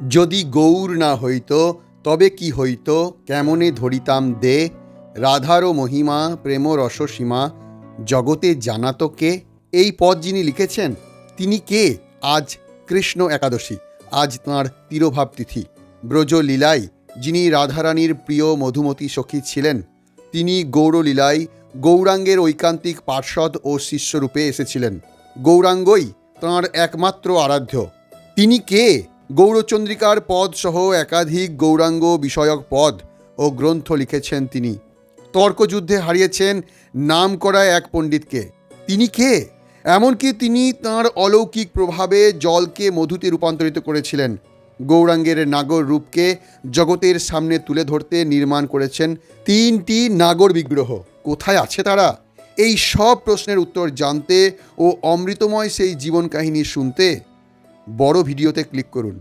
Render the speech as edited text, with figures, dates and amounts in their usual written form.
যদি গৌর না হইত তবে কি হইত, কেমনে ধরিতাম দে, রাধারও মহিমা প্রেম রসসীমা, জগতে জানাত কে। এই পদ যিনি লিখেছেন তিনি কে? আজ কৃষ্ণ একাদশী, আজ তাঁর তিরোভাব তিথি। ব্রজলীলায় যিনি রাধারানীর প্রিয় মধুমতী সখী ছিলেন, তিনি গৌরলীলায় গৌরাঙ্গের ঐকান্তিক পার্ষদ ও শিষ্যরূপে এসেছিলেন। গৌরাঙ্গই তাঁর একমাত্র আরাধ্য। তিনি কে? গৌরচন্দ্রিকার পদ সহ একাধিক গৌরাঙ্গ বিষয়ক পদ ও গ্রন্থ লিখেছেন তিনি। তর্কযুদ্ধে হারিয়েছেন নামকরা এক পণ্ডিতকে। তিনি কে? এমনকি তিনি তাঁর অলৌকিক প্রভাবে জলকে মধুতে রূপান্তরিত করেছিলেন। গৌরাঙ্গের নাগর রূপকে জগতের সামনে তুলে ধরতে নির্মাণ করেছেন 3টি নাগর বিগ্রহ। কোথায় আছে তারা? এই সব প্রশ্নের উত্তর জানতে ও অমৃতময় সেই জীবন কাহিনী শুনতে বড় ভিডিওতে ক্লিক করুন।